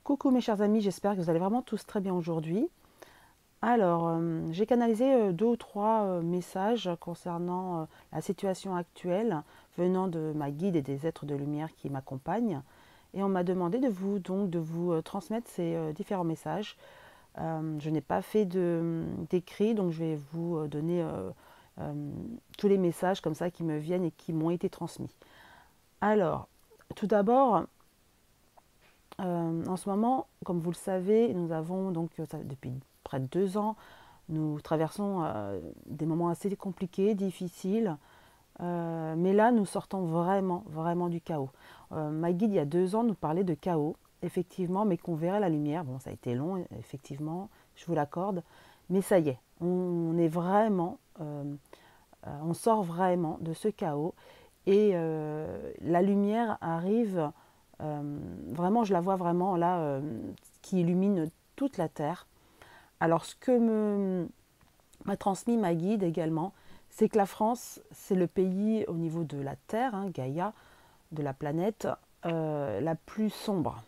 Coucou mes chers amis, j'espère que vous allez vraiment tous très bien aujourd'hui. Alors, j'ai canalisé deux ou trois messages concernant la situation actuelle venant de ma guide et des êtres de lumière qui m'accompagnent. Et on m'a demandé de vous transmettre ces différents messages. Je n'ai pas fait d'écrit, donc je vais vous donner euh, tous les messages comme ça qui me viennent et qui m'ont été transmis. Alors, tout d'abord, en ce moment, comme vous le savez, nous avons donc depuis près de 2 ans, nous traversons des moments assez compliqués, difficiles, mais là nous sortons vraiment du chaos. Ma guide il y a 2 ans nous parlait de chaos, effectivement, mais qu'on verrait la lumière. Bon, ça a été long, effectivement, je vous l'accorde, mais ça y est, on est vraiment, on sort vraiment de ce chaos et la lumière arrive. Vraiment, je la vois vraiment là, qui illumine toute la Terre. Alors, ce que m'a transmis ma guide également, c'est que la France, c'est le pays au niveau de la Terre, hein, Gaïa, de la planète, la plus sombre.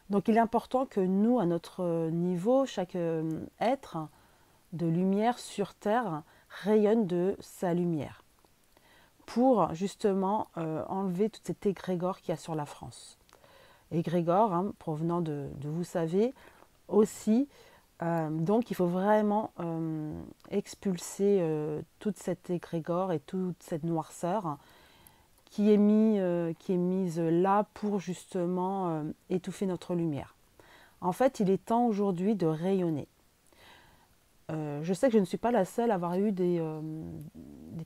Donc, il est important que nous, à notre niveau, chaque être de lumière sur Terre rayonne de sa lumière pour justement enlever toute cette égrégore qu'il y a sur la France. Égrégore, hein, provenant de vous savez aussi. Donc il faut vraiment expulser toute cette égrégore et toute cette noirceur qui est mise là pour justement étouffer notre lumière. En fait, il est temps aujourd'hui de rayonner. Je sais que je ne suis pas la seule à avoir eu des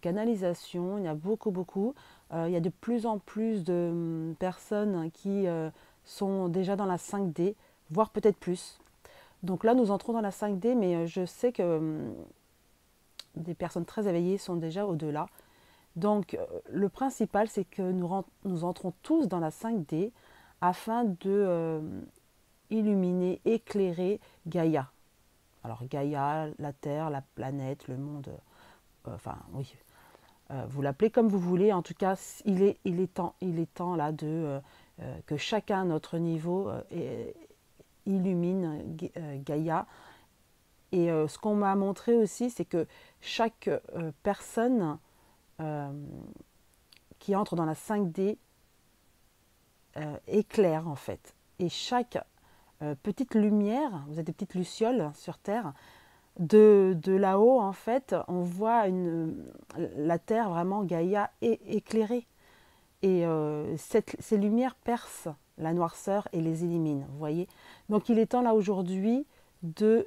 canalisations, il y a beaucoup. Il y a de plus en plus de personnes qui sont déjà dans la 5D, voire peut-être plus. Donc là, nous entrons dans la 5D, mais je sais que des personnes très éveillées sont déjà au-delà. Donc le principal, c'est que nous entrons tous dans la 5D afin de illuminer, éclairer Gaïa. Alors Gaïa, la Terre, la planète, le monde, enfin oui, vous l'appelez comme vous voulez. En tout cas, il est temps là que chacun à notre niveau illumine Gaïa. Et ce qu'on m'a montré aussi, c'est que chaque personne qui entre dans la 5D éclaire en fait. Et chaque petite lumière, vous êtes des petites lucioles sur Terre, de là-haut en fait, on voit la Terre vraiment Gaïa éclairée. Et ces lumières percent la noirceur et les éliminent, vous voyez. Donc il est temps là aujourd'hui de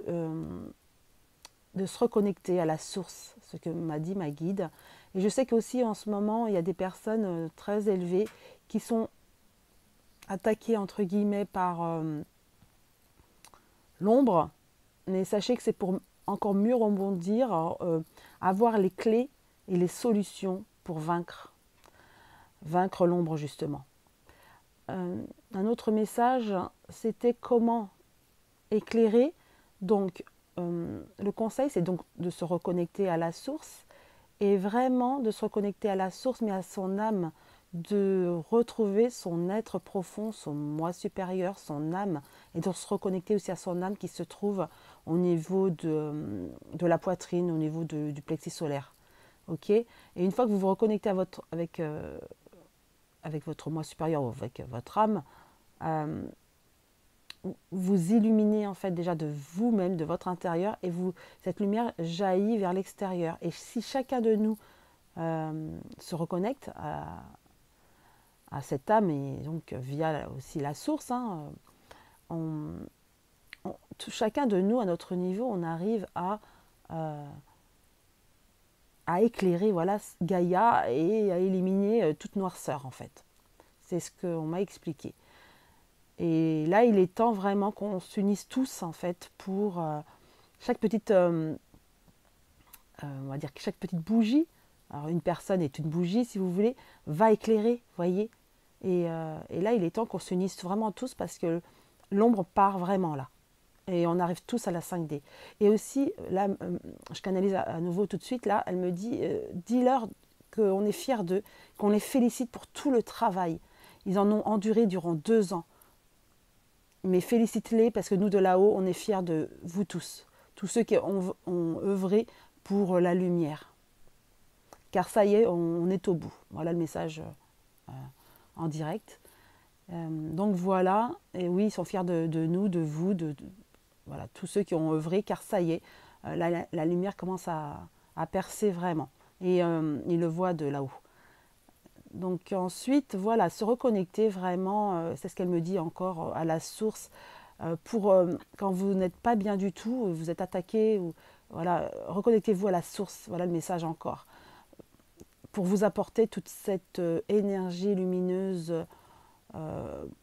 se reconnecter à la source, ce que m'a dit ma guide. Et je sais qu'aussi en ce moment, il y a des personnes très élevées qui sont attaquées entre guillemets par l'ombre, mais sachez que c'est pour encore mieux rebondir, avoir les clés et les solutions pour vaincre l'ombre justement. Un autre message, c'était comment éclairer. Donc, le conseil, c'est donc de se reconnecter à la source et vraiment de se reconnecter à la source, mais à son âme, de retrouver son être profond, son moi supérieur, son âme, et de se reconnecter aussi à son âme qui se trouve au niveau de la poitrine, au niveau du plexus solaire. Ok. Et une fois que vous vous reconnectez avec votre moi supérieur ou avec votre âme, vous illuminez en fait déjà de vous-même, de votre intérieur, et cette lumière jaillit vers l'extérieur. Et si chacun de nous se reconnecte à cette âme, et donc via aussi la source, hein, chacun de nous, à notre niveau, on arrive à éclairer voilà, Gaïa et à éliminer toute noirceur en fait. C'est ce qu'on m'a expliqué. Et là, il est temps vraiment qu'on s'unisse tous en fait pour chaque petite, on va dire que chaque petite bougie. Alors une personne est une bougie si vous voulez, va éclairer, voyez. Et là, il est temps qu'on s'unisse vraiment tous parce que l'ombre part vraiment là. Et on arrive tous à la 5D. Et aussi, là, je canalise à nouveau tout de suite, là, elle me dit, dis-leur qu'on est fiers d'eux, qu'on les félicite pour tout le travail. Ils en ont enduré durant 2 ans. mais félicite-les parce que nous de là-haut, on est fiers de vous tous ceux qui ont œuvré pour la lumière. Car ça y est, on est au bout. Voilà le message en direct. Donc voilà, et oui, ils sont fiers de nous, de vous, voilà, tous ceux qui ont œuvré, car ça y est, la lumière commence à percer vraiment. Et ils le voient de là-haut. Donc ensuite, voilà, se reconnecter vraiment, c'est ce qu'elle me dit encore, à la source, pour quand vous n'êtes pas bien du tout, vous êtes attaqué, ou, voilà, reconnectez-vous à la source, voilà le message encore, pour vous apporter toute cette énergie lumineuse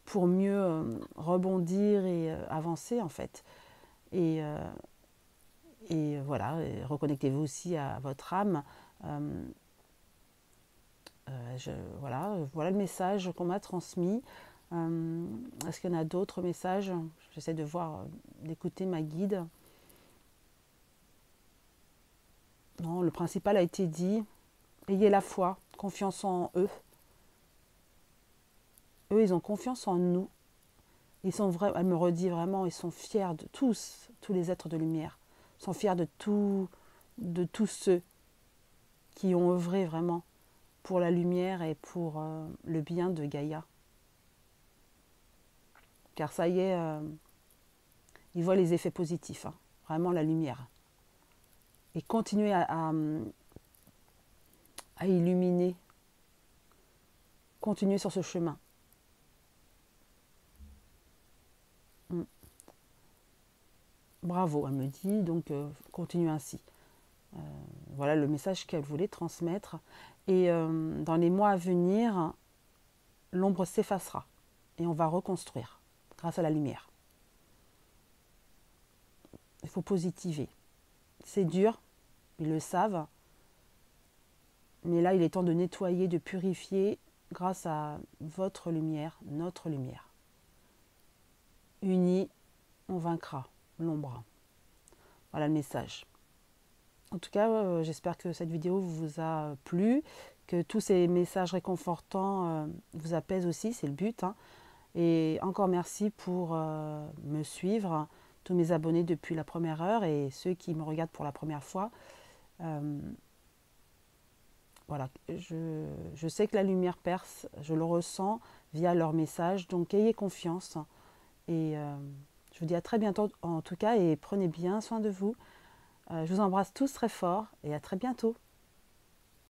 pour mieux rebondir et avancer en fait. Et, voilà, reconnectez-vous aussi à votre âme. Euh, voilà le message qu'on m'a transmis. Est-ce qu'il y en a d'autres messages? J'essaie de voir, d'écouter ma guide. Non, le principal a été dit. Ayez la foi, confiance en eux. Eux, ils ont confiance en nous. Ils sont vrais, elle me redit vraiment, ils sont fiers de tous les êtres de lumière. Ils sont fiers de tous ceux qui ont œuvré vraiment pour la lumière et pour le bien de Gaïa. Car ça y est, ils voient les effets positifs, hein, vraiment la lumière. Et continuer à illuminer, continuer sur ce chemin. Bravo, elle me dit, donc continue ainsi. Voilà le message qu'elle voulait transmettre. Et dans les mois à venir, l'ombre s'effacera et on va reconstruire grâce à la lumière. Il faut positiver. C'est dur, ils le savent, mais là il est temps de nettoyer, de purifier grâce à votre lumière, notre lumière. Unis, on vaincra l'ombre. Voilà le message. En tout cas, j'espère que cette vidéo vous a plu, que tous ces messages réconfortants vous apaisent aussi, c'est le but, hein. Et encore merci pour me suivre, tous mes abonnés depuis la première heure et ceux qui me regardent pour la première fois. Voilà, je sais que la lumière perce, je le ressens via leurs messages, donc ayez confiance. Et je vous dis à très bientôt en tout cas et prenez bien soin de vous. Je vous embrasse tous très fort et à très bientôt.